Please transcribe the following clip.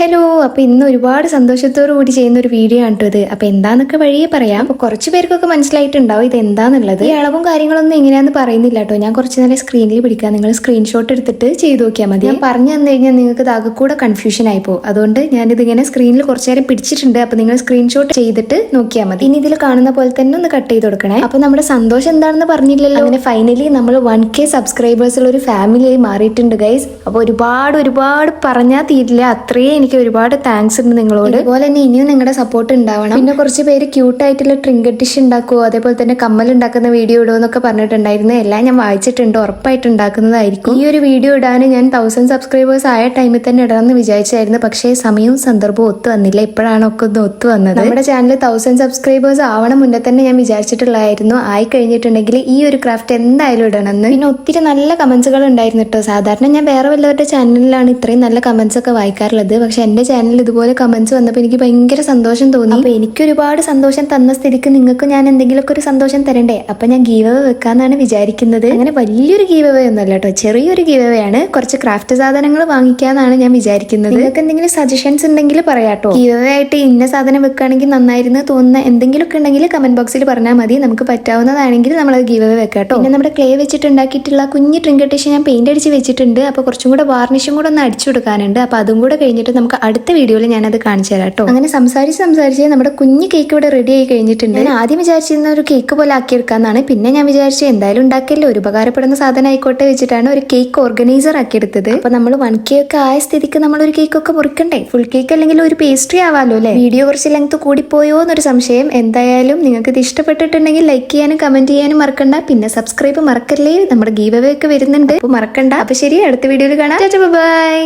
Hello, അപ്പോൾ ഇന്ന് ഒരുപാട് സന്തോഷത്തോടു കൂടി ചെയ്യുന്ന ഒരു വീഡിയോ ആണ് ഇത്. അപ്പോൾ എന്താന്നൊക്കെ വഴിയെ പറയാം. അപ്പോൾ കുറച്ച് പേർക്കൊക്കെ മനസ്സിലായിട്ടുണ്ടാവും ഇത് എന്താന്നുള്ളത്. ഈ അളവും കാര്യങ്ങളൊന്നും എങ്ങനെയാന്ന് പറയുന്നില്ല കേട്ടോ. ഞാൻ കുറച്ച് നേരം സ്ക്രീനിൽ പിടിക്കാം, നിങ്ങൾ സ്ക്രീൻഷോട്ട് എടുത്തിട്ട് ചെയ്ത് നോക്കിയാൽ മതി. ഞാൻ പറഞ്ഞു തന്നു കഴിഞ്ഞാൽ നിങ്ങൾക്ക് ഇത് ആകെക്കൂടെ കൺഫ്യൂഷൻ ആയി പോകും. അതുകൊണ്ട് ഞാനിത് ഇങ്ങനെ സ്ക്രീനിൽ കുറച്ച് നേരം പിടിച്ചിട്ടുണ്ട്. അപ്പോൾ നിങ്ങൾ സ്ക്രീൻഷോട്ട് ചെയ്തിട്ട് നോക്കിയാൽ മതി. ഇനി ഇതിൽ കാണുന്ന പോലെ തന്നെ ഒന്ന് കട്ട് ചെയ്ത് കൊടുക്കണേ. അപ്പോൾ നമ്മുടെ സന്തോഷം എന്താണെന്ന് പറഞ്ഞില്ലല്ലോ. അങ്ങനെ ഫൈനലി നമ്മൾ 1K സബ്സ്ക്രൈബേഴ്സുള്ള ഒരു ഫാമിലിയായി മാറിയിട്ടുണ്ട് ഗൈസ്. അപ്പോൾ ഒരുപാട് പറഞ്ഞാൽ തീരില്ല, അത്രയും എനിക്ക് ഒരുപാട് താങ്ക്സ് ഉണ്ട് നിങ്ങളോട്. അതുപോലെ തന്നെ ഇനിയും നിങ്ങളുടെ സപ്പോർട്ട് ഉണ്ടാവണം. പിന്നെ കുറച്ച് പേര് ക്യൂട്ടായിട്ടുള്ള ട്രിങ്കറ്റ് ഡിഷ് ഉണ്ടാക്കുമോ, അതേപോലെ തന്നെ കമ്മൽ ഉണ്ടാക്കുന്ന വീഡിയോ ഇടുമോ എന്നൊക്കെ പറഞ്ഞിട്ടുണ്ടായിരുന്നു. എല്ലാം ഞാൻ വായിച്ചിട്ടുണ്ട്, ഉറപ്പായിട്ട് ഉണ്ടാക്കുന്നതായിരിക്കും. ഈ ഒരു വീഡിയോ ഇടാൻ ഞാൻ 1000 സബ്സ്ക്രൈബേഴ്സ് ആയ ടൈമിൽ തന്നെ ഇടാമെന്ന് വിചാരിച്ചായിരുന്നു. പക്ഷേ സമയവും സന്ദർഭവും ഒത്തു വന്നില്ല. ഇപ്പോഴാണ് ഒക്കെ ഒന്ന് ഒത്തു വന്നത്. നമ്മുടെ ചാനൽ 1000 സബ്സ്ക്രൈബേഴ്സ് ആവണം മുന്നേ തന്നെ ഞാൻ വിചാരിച്ചിട്ടുള്ളായിരുന്നു. ആയി കഴിഞ്ഞിട്ടുണ്ടെങ്കിൽ ഈ ഒരു ക്രാഫ്റ്റ് എന്തായാലും ഇടണമെന്ന്. പിന്നെ ഒത്തിരി നല്ല കമന്റ്സുകൾ ഉണ്ടായിരുന്നു കേട്ടോ. സാധാരണ ഞാൻ വേറെ വല്ലവരുടെ ചാനലിലാണ് ഇത്രയും നല്ല കമന്റ്സ് ഒക്കെ വായിക്കാറുള്ളത്. പക്ഷെ എന്റെ ചാനലിൽ ഇതുപോലെ കമന്റ്സ് വന്നപ്പോൾ എനിക്ക് ഭയങ്കര സന്തോഷം തോന്നി. അപ്പൊ എനിക്ക് ഒരുപാട് സന്തോഷം തന്ന സ്ഥിതിക്ക് നിങ്ങൾക്ക് ഞാൻ എന്തെങ്കിലുമൊക്കെ ഒരു സന്തോഷം തരണ്ടേ. അപ്പൊ ഞാൻ ഗീവ് അവേ വെക്കാന്നാണ് വിചാരിക്കുന്നത്. അങ്ങനെ വലിയൊരു ഗീവ് അവേ ഒന്നല്ല കേട്ടോ, ചെറിയൊരു ഗീവ് അവേ ആണ്. കുറച്ച് ക്രാഫ്റ്റ് സാധനങ്ങൾ വാങ്ങിക്കാന്നാണ് ഞാൻ വിചാരിക്കുന്നത്. നിങ്ങൾക്ക് എന്തെങ്കിലും സജഷൻസ് ഉണ്ടെങ്കിൽ പറയാട്ടോ. ഗീവ് അവേ ആയിട്ട് ഇന്ന സാധനം വെക്കുകയാണെങ്കിൽ നന്നായിരുന്നു തോന്നുന്ന എന്തെങ്കിലുമൊക്കെ ഉണ്ടെങ്കിൽ കമന്റ് ബോക്സിൽ പറഞ്ഞാൽ മതി. നമുക്ക് പറ്റാവുന്നതാണെങ്കിൽ നമ്മളത് ഗീവ് അവേ വെക്കാട്ടോ. പിന്നെ നമ്മുടെ ക്ലേ വെച്ചിട്ട് ഉണ്ടാക്കിയിട്ടുള്ള കുഞ്ഞു ട്രിങ്കറ്റ് ഡിഷ് ഞാൻ പെയിന്റ് അടിച്ച് വെച്ചിട്ടുണ്ട്. അപ്പൊ കുറച്ചും കൂടെ വാർണിഷും കൂടെ ഒന്ന് അടിച്ചു കൊടുക്കാനുണ്ട്. അപ്പൊ അതും കൂടെ കഴിഞ്ഞിട്ട് നമുക്ക് അടുത്ത വീഡിയോയിൽ ഞാനത് കാണിച്ചു തരാം കേട്ടോ. അങ്ങനെ സംസാരിച്ച് നമ്മുടെ കുഞ്ഞു കേക്ക് ഇവിടെ റെഡി ആയി കഴിഞ്ഞിട്ടുണ്ട്. ഞാൻ ആദ്യം വിചാരിച്ചിരുന്ന ഒരു കേക്ക് പോലെ ആക്കിയെടുക്കാന്നാണ്. പിന്നെ ഞാൻ വിചാരിച്ചു എന്തായാലും ഉണ്ടാക്കിയല്ലോ, ഒരു ഉപകാരപ്പെടുന്ന സാധനം ആയിക്കോട്ടെ വെച്ചിട്ടാണ് ഒരു കേക്ക് ഓർഗനൈസർ ആക്കിയെടുത്തത്. അപ്പൊ നമ്മൾ 1K ഒക്കെ ആയ സ്ഥിതിക്ക് നമ്മൾ ഒരു കേക്ക് ഒക്കെ മുറിക്കണ്ടേ. ഫുൾ കേക്ക് അല്ലെങ്കിൽ ഒരു പേസ്ട്രി ആവാലോ അല്ലെ. വീഡിയോ കുറച്ച് ലെങ്ത് കൂടിപ്പോയോ എന്നൊരു സംശയം. എന്തായാലും നിങ്ങൾക്ക് ഇത് ഇഷ്ടപ്പെട്ടിട്ടുണ്ടെങ്കിൽ ലൈക്ക് ചെയ്യാനും കമന്റ് ചെയ്യാനും മറക്കണ്ട. പിന്നെ സബ്സ്ക്രൈബ് മറക്കല്ലേ, നമ്മുടെ ഗീവ് അവേ ഒക്കെ വരുന്നുണ്ട്, അപ്പൊ മറക്കണ്ട. അപ്പൊ ശരി, അടുത്ത വീഡിയോയിൽ കാണാം. ബൈ.